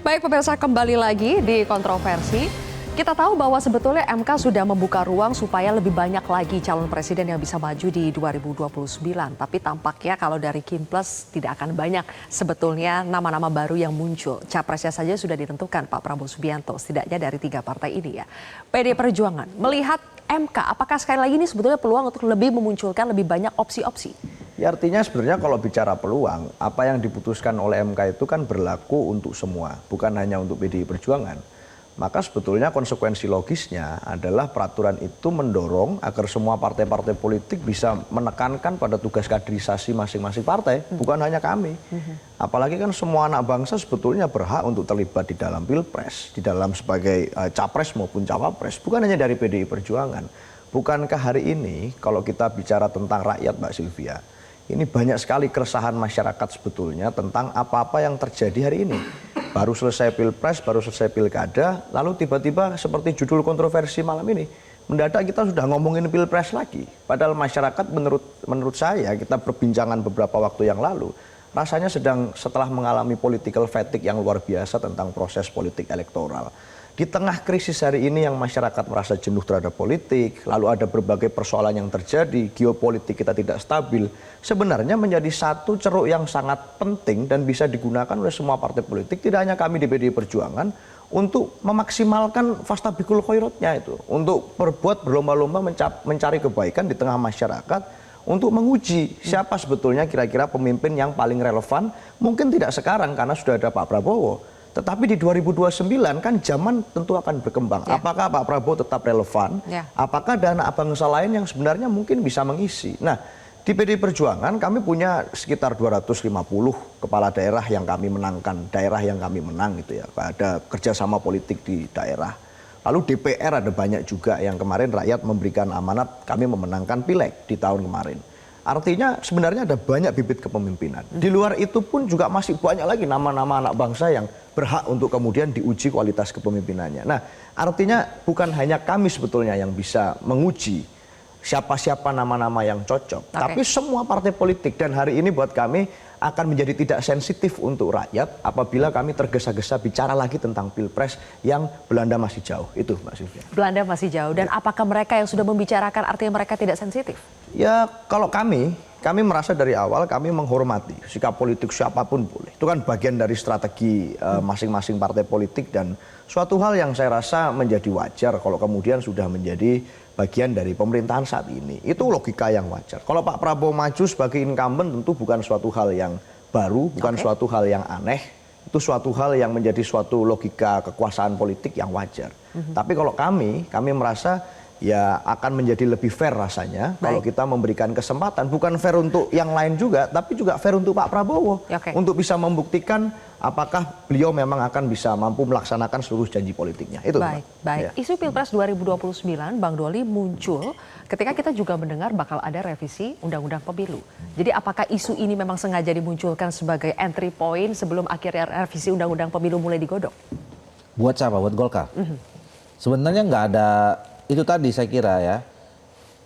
Speaker 1: Baik pemirsa, kembali lagi di Kontroversi. Kita tahu bahwa sebetulnya MK sudah membuka ruang supaya lebih banyak lagi calon presiden yang bisa maju di 2029. Tapi tampaknya kalau dari Kimples tidak akan banyak sebetulnya nama-nama baru yang muncul. Capresnya saja sudah ditentukan Pak Prabowo Subianto, setidaknya dari 3 partai ini ya. PD Perjuangan melihat MK, apakah sekali lagi ini sebetulnya peluang untuk lebih memunculkan lebih banyak opsi-opsi?
Speaker 7: Ya artinya sebenarnya kalau bicara peluang, apa yang diputuskan oleh MK itu kan berlaku untuk semua, bukan hanya untuk PDI Perjuangan. Maka sebetulnya konsekuensi logisnya adalah peraturan itu mendorong agar semua partai-partai politik bisa menekankan pada tugas kaderisasi masing-masing partai, bukan hanya kami. Apalagi kan semua anak bangsa sebetulnya berhak untuk terlibat di dalam Pilpres, di dalam sebagai capres maupun cawapres, bukan hanya dari PDI Perjuangan. Bukankah hari ini kalau kita bicara tentang rakyat, Mbak Sylvia, ini banyak sekali keresahan masyarakat sebetulnya tentang apa-apa yang terjadi hari ini. Baru selesai Pilpres, baru selesai Pilkada, lalu tiba-tiba seperti judul kontroversi malam ini, mendadak kita sudah ngomongin Pilpres lagi. Padahal masyarakat menurut saya, kita perbincangan beberapa waktu yang lalu, rasanya setelah mengalami political fatigue yang luar biasa tentang proses politik elektoral. Di tengah krisis hari ini yang masyarakat merasa jenuh terhadap politik, lalu ada berbagai persoalan yang terjadi, geopolitik kita tidak stabil, sebenarnya menjadi satu ceruk yang sangat penting dan bisa digunakan oleh semua partai politik, tidak hanya kami di PDI Perjuangan, untuk memaksimalkan fastabikul khairatnya itu, untuk berbuat berlomba-lomba mencari kebaikan di tengah masyarakat, untuk menguji siapa sebetulnya kira-kira pemimpin yang paling relevan, mungkin tidak sekarang karena sudah ada Pak Prabowo. Tetapi di 2029 kan zaman tentu akan berkembang. Apakah Pak Prabowo tetap relevan? Apakah ada anak bangsa lain yang sebenarnya mungkin bisa mengisi? Nah, di PDI Perjuangan kami punya sekitar 250 kepala daerah yang kami menangkan, daerah yang kami menang gitu ya. Ada kerjasama politik di daerah. Lalu DPR ada banyak juga yang kemarin rakyat memberikan amanat, kami memenangkan Pileg di tahun kemarin. Artinya sebenarnya ada banyak bibit kepemimpinan. Di luar itu pun juga masih banyak lagi nama-nama anak bangsa yang berhak untuk kemudian diuji kualitas kepemimpinannya. Nah, artinya bukan hanya kami sebetulnya yang bisa menguji siapa-siapa nama-nama yang cocok. Tapi semua partai politik, dan hari ini buat kami akan menjadi tidak sensitif untuk rakyat apabila kami tergesa-gesa bicara lagi tentang Pilpres yang Belanda masih jauh. Itu Mbak Sylvia.
Speaker 1: Belanda masih jauh, dan apakah mereka yang sudah membicarakan artinya mereka tidak sensitif?
Speaker 7: Ya kalau kami kami merasa dari awal kami menghormati sikap politik siapapun boleh. Itu kan bagian dari strategi masing-masing partai politik dan suatu hal yang saya rasa menjadi wajar kalau kemudian sudah menjadi bagian dari pemerintahan saat ini. Itu logika yang wajar. Kalau Pak Prabowo maju sebagai incumbent tentu bukan suatu hal yang baru, bukan suatu hal yang aneh. Itu suatu hal yang menjadi suatu logika kekuasaan politik yang wajar. Tapi kalau kami merasa ya akan menjadi lebih fair rasanya kalau kita memberikan kesempatan, bukan fair untuk yang lain juga, tapi juga fair untuk Pak Prabowo untuk bisa membuktikan apakah beliau memang akan bisa mampu melaksanakan seluruh janji politiknya. Itu
Speaker 1: baik.
Speaker 7: Ya.
Speaker 1: Isu Pilpres 2029, Bang Doli, muncul ketika kita juga mendengar bakal ada revisi Undang-Undang Pemilu. Jadi apakah isu ini memang sengaja dimunculkan sebagai entry point sebelum akhirnya revisi Undang-Undang Pemilu mulai digodok?
Speaker 3: Buat siapa? Buat Golkar? Sebenarnya nggak ada. Itu tadi saya kira ya,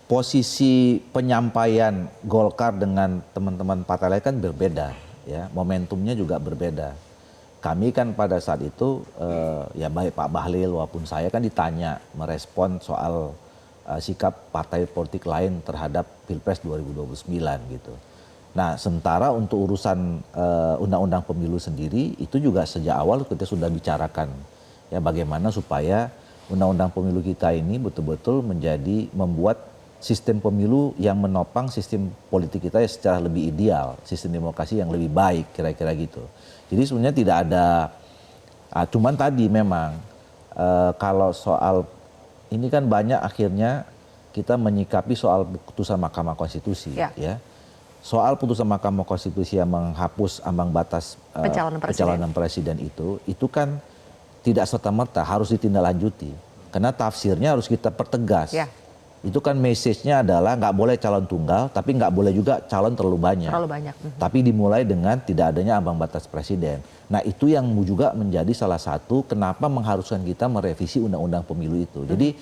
Speaker 3: posisi penyampaian Golkar dengan teman-teman partai lain kan berbeda, ya, momentumnya juga berbeda. Kami kan pada saat itu, ya baik Pak Bahlil maupun saya kan ditanya merespon soal sikap partai politik lain terhadap Pilpres 2029 gitu. Nah, sementara untuk urusan Undang-Undang Pemilu sendiri itu juga sejak awal kita sudah bicarakan ya bagaimana supaya Undang-Undang Pemilu kita ini betul-betul membuat sistem pemilu yang menopang sistem politik kita secara lebih ideal, sistem demokrasi yang lebih baik, kira-kira gitu. Jadi sebenarnya tidak ada, cuman tadi memang kalau soal ini kan banyak akhirnya kita menyikapi soal putusan Mahkamah Konstitusi, ya. Soal putusan Mahkamah Konstitusi yang menghapus ambang batas pencalonan presiden itu kan tidak serta-merta harus ditindaklanjuti. Karena tafsirnya harus kita pertegas. Ya. Itu kan message-nya adalah nggak boleh calon tunggal, tapi nggak boleh juga calon terlalu banyak. Tapi dimulai dengan tidak adanya ambang batas presiden. Nah itu yang juga menjadi salah satu kenapa mengharuskan kita merevisi Undang-Undang Pemilu itu. Jadi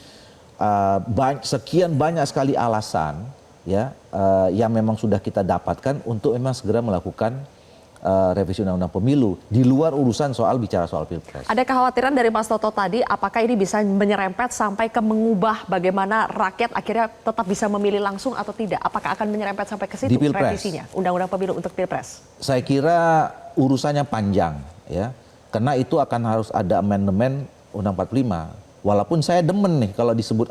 Speaker 3: sekian banyak sekali alasan ya yang memang sudah kita dapatkan untuk memang segera melakukan revisi Undang-Undang Pemilu di luar urusan bicara soal Pilpres.
Speaker 1: Ada kekhawatiran dari Mas Toto tadi, apakah ini bisa menyerempet sampai ke mengubah bagaimana rakyat akhirnya tetap bisa memilih langsung atau tidak? Apakah akan menyerempet sampai ke situ revisinya Undang-Undang Pemilu untuk Pilpres? Saya
Speaker 3: kira urusannya panjang ya, karena itu akan harus ada amandemen Undang-Undang 45. Walaupun saya demen nih kalau disebut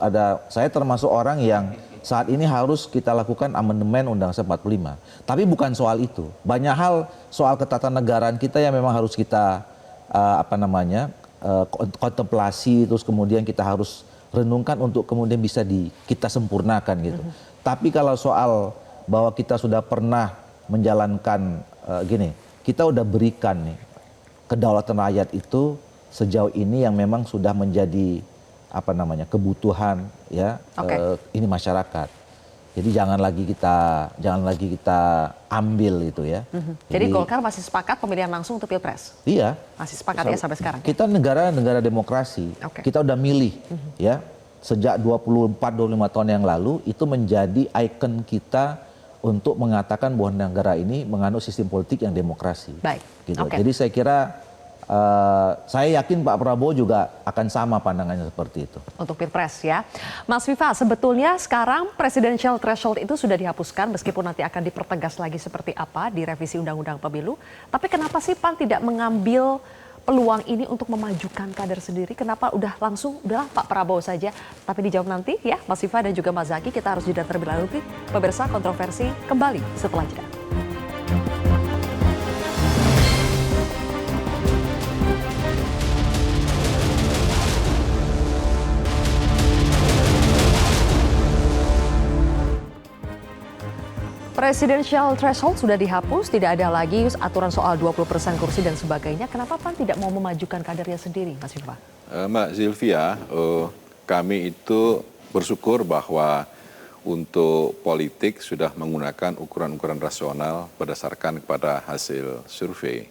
Speaker 3: saya termasuk orang yang saat ini harus kita lakukan amandemen Undang-Undang 45. Tapi bukan soal itu. Banyak hal soal ketatanegaraan kita yang memang harus kita kontemplasi, terus kemudian kita harus renungkan untuk kemudian bisa kita sempurnakan gitu. Tapi kalau soal bahwa kita sudah pernah menjalankan kita udah berikan nih kedaulatan rakyat itu sejauh ini yang memang sudah menjadi kebutuhan ya ini masyarakat. Jadi jangan lagi kita ambil itu ya.
Speaker 1: Jadi Golkar masih sepakat pemilihan langsung untuk Pilpres?
Speaker 3: Iya.
Speaker 1: Masih sepakat ya sampai sekarang?
Speaker 3: Kita negara demokrasi. Kita udah milih ya. Sejak 24-25 tahun yang lalu itu menjadi ikon kita untuk mengatakan bahwa negara ini menganut sistem politik yang demokrasi.
Speaker 1: Baik.
Speaker 3: Gitu. Jadi saya kira saya yakin Pak Prabowo juga akan sama pandangannya seperti itu. Untuk Pilpres ya.
Speaker 1: Mas Viva, sebetulnya sekarang presidential threshold itu sudah dihapuskan meskipun nanti akan dipertegas lagi seperti apa di revisi Undang-Undang Pemilu. Tapi kenapa sih PAN tidak mengambil peluang ini untuk memajukan kader sendiri? Kenapa udahlah Pak Prabowo saja? Tapi dijawab nanti ya Mas Viva dan juga Mas Zaky. Kita harus jeda terlebih dahulu. Pemirsa, kontroversi kembali setelah jeda. Presidential threshold sudah dihapus, tidak ada lagi aturan soal 20% kursi dan sebagainya. Kenapa PAN tidak mau memajukan kadernya sendiri, Mas Viva?
Speaker 6: Mbak Sylvia, kami itu bersyukur bahwa untuk politik sudah menggunakan ukuran-ukuran rasional berdasarkan kepada hasil survei.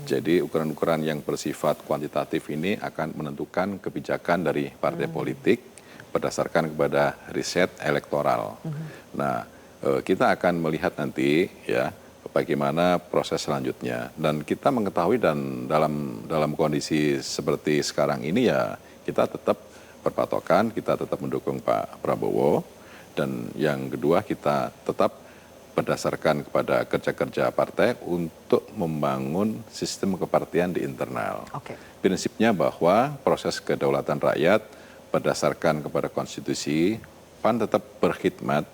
Speaker 6: Jadi ukuran-ukuran yang bersifat kuantitatif ini akan menentukan kebijakan dari partai politik berdasarkan kepada riset elektoral. Nah, kita akan melihat nanti ya bagaimana proses selanjutnya, dan kita mengetahui dan dalam kondisi seperti sekarang ini ya kita tetap berpatokan, kita tetap mendukung Pak Prabowo, dan yang kedua kita tetap berdasarkan kepada kerja-kerja partai untuk membangun sistem kepartian di internal. Prinsipnya bahwa proses kedaulatan rakyat berdasarkan kepada konstitusi, PAN tetap berkhidmat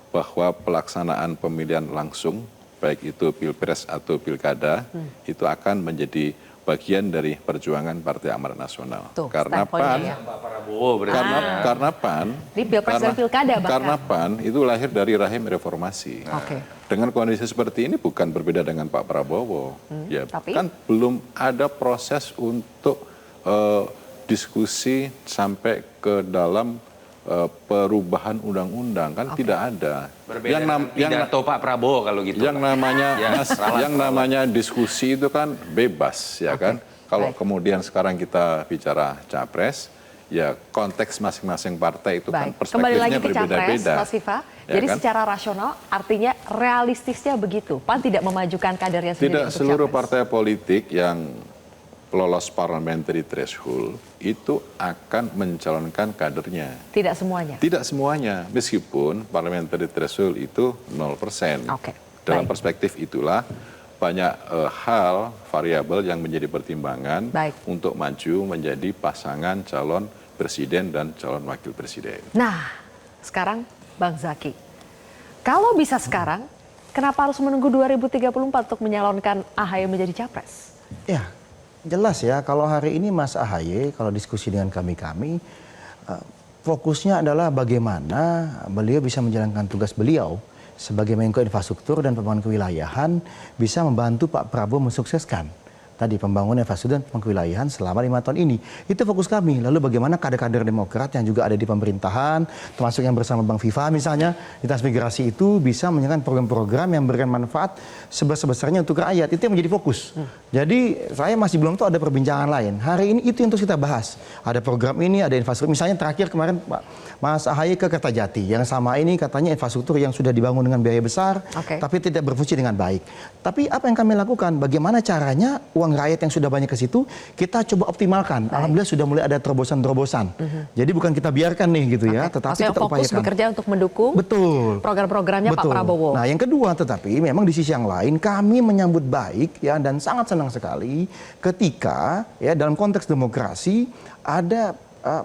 Speaker 6: bahwa pelaksanaan pemilihan langsung, baik itu pilpres atau pilkada, itu akan menjadi bagian dari perjuangan Partai Amanat Nasional. Karena PAN, karena PAN, karena PAN itu lahir dari rahim reformasi. Dengan kondisi seperti ini bukan berbeda dengan Pak Prabowo, ya kan belum ada proses untuk diskusi sampai ke dalam perubahan undang-undang, kan tidak ada.
Speaker 9: Berbeda yang pidato Pak Prabowo kalau gitu.
Speaker 6: Yang namanya diskusi itu kan bebas, ya kan. Kalau kemudian sekarang kita bicara capres, ya konteks masing-masing partai itu kan perspektifnya berbeda-beda.
Speaker 1: Mas Viva,
Speaker 6: ya
Speaker 1: jadi
Speaker 6: kan?
Speaker 1: secara rasional artinya realistisnya begitu. PAN tidak memajukan kadernya sendiri.
Speaker 6: Tidak seluruh partai politik yang lolos parliamentary threshold itu akan mencalonkan kadernya.
Speaker 1: Tidak semuanya?
Speaker 6: Tidak semuanya, meskipun parliamentary threshold itu 0%. Dalam perspektif itulah banyak hal, variabel yang menjadi pertimbangan untuk maju menjadi pasangan calon presiden dan calon wakil presiden.
Speaker 1: Nah, sekarang Bang Zaky, kalau bisa sekarang, kenapa harus menunggu 2034 untuk menyalonkan AHY menjadi capres?
Speaker 8: Ya, jelas ya, kalau hari ini Mas AHY, kalau diskusi dengan kami, fokusnya adalah bagaimana beliau bisa menjalankan tugas beliau sebagai Menko Infrastruktur dan Pembangunan Kewilayahan, bisa membantu Pak Prabowo mensukseskan tadi pembangunan infrastruktur dan pembangunan kewilayahan selama 5 tahun ini. Itu fokus kami. Lalu bagaimana kader-kader Demokrat yang juga ada di pemerintahan, termasuk yang bersama Bang Viva misalnya, di transmigrasi itu bisa menjalankan program-program yang memberikan manfaat sebesar-besarnya untuk rakyat. Itu yang menjadi fokus. Jadi saya masih belum tahu ada perbincangan lain. Hari ini itu yang terus kita bahas. Ada program ini, ada infrastruktur. Misalnya terakhir kemarin Pak Mas AHY ke Kertajati, yang sama ini katanya infrastruktur yang sudah dibangun dengan biaya besar, tapi tidak berfungsi dengan baik. Tapi apa yang kami lakukan? Bagaimana caranya uang rakyat yang sudah banyak ke situ kita coba optimalkan. Alhamdulillah sudah mulai ada terobosan-terobosan. Jadi bukan kita biarkan nih gitu ya, tetapi kita upayakan.
Speaker 1: Fokus bekerja untuk mendukung program-programnya Pak Prabowo.
Speaker 8: Nah, yang kedua tetapi memang di sisi yang lain kami menyambut baik ya dan sangat senang sekali ketika ya dalam konteks demokrasi ada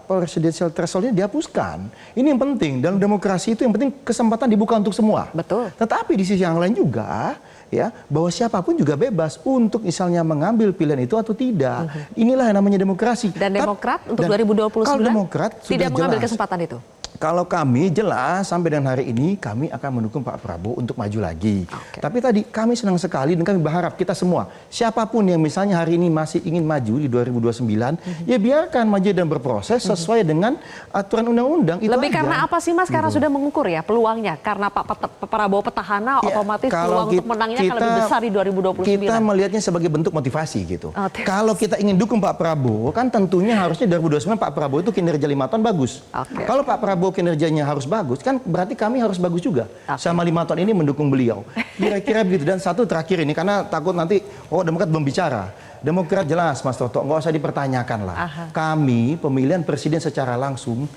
Speaker 8: presidensial threshold-nya dihapuskan. Ini yang penting dalam demokrasi, itu yang penting kesempatan dibuka untuk semua. Tetapi di sisi yang lain juga ya bahwa siapapun juga bebas untuk misalnya mengambil pilihan itu atau tidak. Inilah yang namanya demokrasi.
Speaker 1: Dan Demokrat untuk 2029
Speaker 8: kalau Demokrat
Speaker 1: tidak mengambil
Speaker 8: jelas
Speaker 1: kesempatan itu.
Speaker 8: Kalau kami jelas sampai dengan hari ini kami akan mendukung Pak Prabowo untuk maju lagi. Tapi tadi kami senang sekali dan kami berharap kita semua, siapapun yang misalnya hari ini masih ingin maju di 2029, ya biarkan maju dan berproses sesuai dengan aturan undang-undang.
Speaker 1: Lebih karena apa sih Mas? Karena sudah mengukur ya peluangnya. Karena Pak Prabowo petahana, otomatis peluang untuk menangnya akan lebih besar di 2029.
Speaker 8: Kita melihatnya sebagai bentuk motivasi gitu. Kalau kita ingin dukung Pak Prabowo, kan tentunya harusnya 2029 Pak Prabowo itu kinerja 5 tahun bagus. Kalau Pak Prabowo kinerjanya harus bagus, kan berarti kami harus bagus juga. Sama 5 tahun ini mendukung beliau. Kira-kira begitu. Dan satu terakhir ini, karena takut nanti, Demokrat belum bicara. Demokrat jelas, Mas Toto, nggak usah dipertanyakan lah. Kami pemilihan presiden secara langsung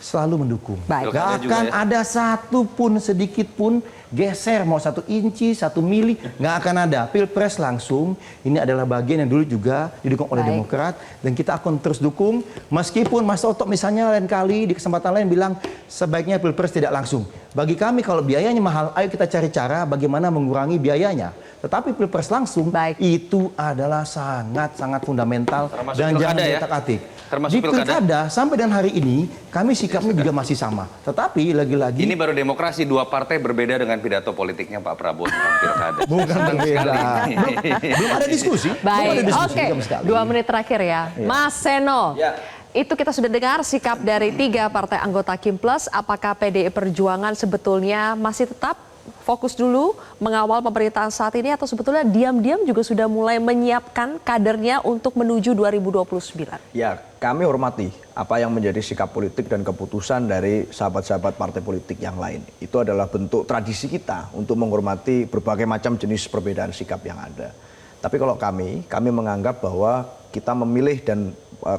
Speaker 8: selalu mendukung. Gak akan ada satu pun, sedikit pun geser, mau 1 inci, 1 mili, nggak akan ada. Pilpres langsung, ini adalah bagian yang dulu juga didukung oleh Demokrat, dan kita akan terus dukung, meskipun Mas Toto misalnya lain kali di kesempatan lain bilang sebaiknya Pilpres tidak langsung. Bagi kami kalau biayanya mahal, ayo kita cari cara bagaimana mengurangi biayanya. Tetapi Pilpres langsung itu adalah sangat-sangat fundamental dan jangan diutak-atik. Di pilkada sampai dan hari ini kami sikapnya juga masih sama. Tetapi lagi-lagi
Speaker 9: ini baru demokrasi, dua partai berbeda dengan pidato politiknya Pak Prabowo tentang pilkada.
Speaker 8: Bukan berbeda. Belum ada diskusi.
Speaker 1: Baik, oke. 2 menit terakhir ya. Mas Seno. Itu kita sudah dengar sikap dari 3 partai anggota Kim Plus. Apakah PDI Perjuangan sebetulnya masih tetap fokus dulu mengawal pemerintahan saat ini, atau sebetulnya diam-diam juga sudah mulai menyiapkan kadernya untuk menuju 2029?
Speaker 7: Ya, kami hormati apa yang menjadi sikap politik dan keputusan dari sahabat-sahabat partai politik yang lain. Itu adalah bentuk tradisi kita untuk menghormati berbagai macam jenis perbedaan sikap yang ada. Tapi kalau kami menganggap bahwa kita memilih dan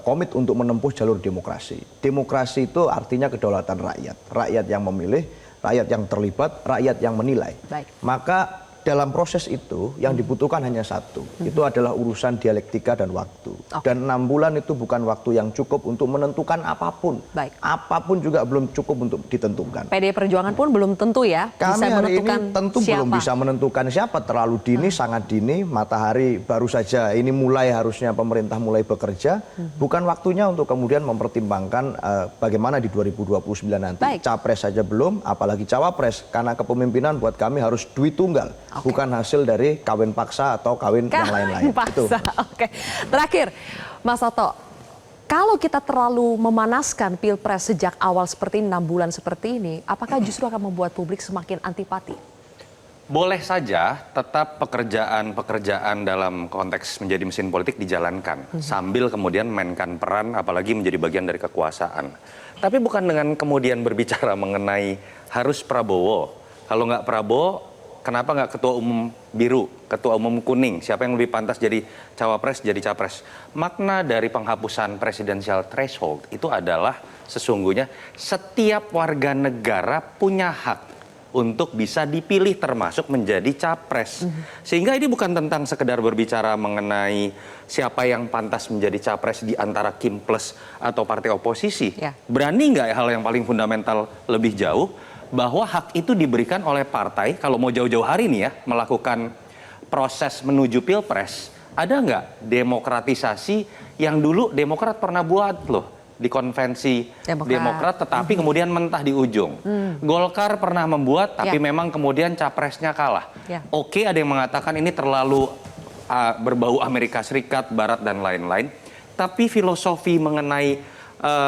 Speaker 7: komit untuk menempuh jalur demokrasi. Demokrasi itu artinya kedaulatan rakyat. Rakyat yang memilih rakyat yang terlibat, rakyat yang menilai.
Speaker 1: Baik.
Speaker 7: Maka dalam proses itu yang dibutuhkan hanya satu, itu adalah urusan dialektika dan waktu. Dan 6 bulan itu bukan waktu yang cukup untuk menentukan apapun.
Speaker 1: Baik.
Speaker 7: Apapun juga belum cukup untuk ditentukan.
Speaker 1: PDI Perjuangan pun belum tentu ya
Speaker 7: Kami
Speaker 1: bisa
Speaker 7: hari
Speaker 1: menentukan
Speaker 7: ini tentu
Speaker 1: siapa.
Speaker 7: belum bisa menentukan siapa, terlalu dini, sangat dini, matahari baru saja ini mulai harusnya pemerintah mulai bekerja, bukan waktunya untuk kemudian mempertimbangkan bagaimana di 2029 nanti.
Speaker 1: Baik.
Speaker 7: Capres saja belum, apalagi cawapres, karena kepemimpinan buat kami harus duit tunggal, bukan hasil dari kawin paksa atau kawin yang lain-lain.
Speaker 1: Paksa. Oke. Terakhir, Mas Toto, kalau kita terlalu memanaskan Pilpres sejak awal seperti ini, 6 bulan seperti ini, apakah justru akan membuat publik semakin antipati?
Speaker 9: Boleh saja tetap pekerjaan dalam konteks menjadi mesin politik dijalankan sambil kemudian mainkan peran apalagi menjadi bagian dari kekuasaan. Tapi bukan dengan kemudian berbicara mengenai harus Prabowo. Kalau nggak Prabowo, kenapa nggak ketua umum biru, ketua umum kuning? Siapa yang lebih pantas jadi cawapres, jadi capres? Makna dari penghapusan presidensial threshold itu adalah sesungguhnya setiap warga negara punya hak untuk bisa dipilih termasuk menjadi capres. Sehingga ini bukan tentang sekedar berbicara mengenai siapa yang pantas menjadi capres di antara Kim Plus atau partai oposisi.
Speaker 1: Ya.
Speaker 9: Berani nggak hal yang paling fundamental lebih jauh, bahwa hak itu diberikan oleh partai, kalau mau jauh-jauh hari ini ya, melakukan proses menuju Pilpres, ada nggak demokratisasi yang dulu Demokrat pernah buat loh, di konvensi Demokrat tetapi kemudian mentah di ujung. Golkar pernah membuat tapi memang kemudian capresnya kalah. Oke, ada yang mengatakan ini terlalu berbau Amerika Serikat, Barat dan lain-lain. Tapi filosofi mengenai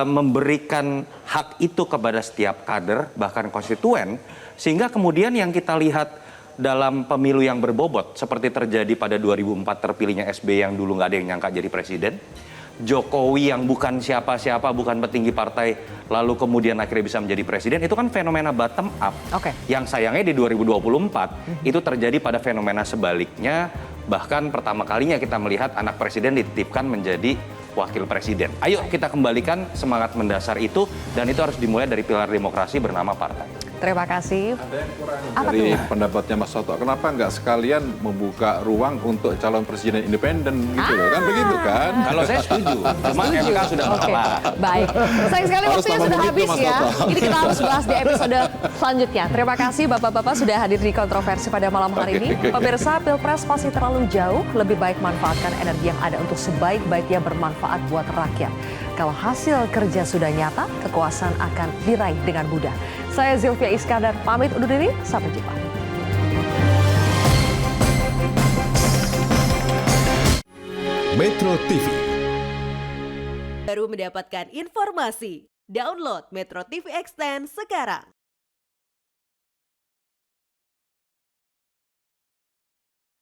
Speaker 9: memberikan hak itu kepada setiap kader bahkan konstituen, sehingga kemudian yang kita lihat dalam pemilu yang berbobot seperti terjadi pada 2004 terpilihnya SBY yang dulu nggak ada yang nyangka jadi presiden, Jokowi yang bukan siapa-siapa, bukan petinggi partai, lalu kemudian akhirnya bisa menjadi presiden, itu kan fenomena bottom up. Yang sayangnya di 2024 itu terjadi pada fenomena sebaliknya, bahkan pertama kalinya kita melihat anak presiden dititipkan menjadi wakil presiden. Ayo kita kembalikan semangat mendasar itu, dan itu harus dimulai dari pilar demokrasi bernama partai.
Speaker 1: Terima kasih.
Speaker 6: Ada yang kurang dari pendapatnya Mas Toto. Kenapa nggak sekalian membuka ruang untuk calon presiden independen gitu loh? Kan begitu kan?
Speaker 9: Kalau saya setuju. Cuma MK sudah menolak.
Speaker 1: Baik. Sayang sekali waktunya sudah habis ya. Ini kita harus bahas di episode selanjutnya. Terima kasih Bapak-Bapak sudah hadir di Kontroversi pada malam hari ini. Pemirsa, Pilpres masih terlalu jauh. Lebih baik manfaatkan energi yang ada untuk sebaik-baiknya bermanfaat buat rakyat. Kalau hasil kerja sudah nyata, kekuasaan akan diraih dengan mudah. Saya Zilvia Iskandar, pamit undur diri, sampai jumpa.
Speaker 10: Metro TV.
Speaker 11: Baru mendapatkan informasi. Download Metro TV Extend sekarang.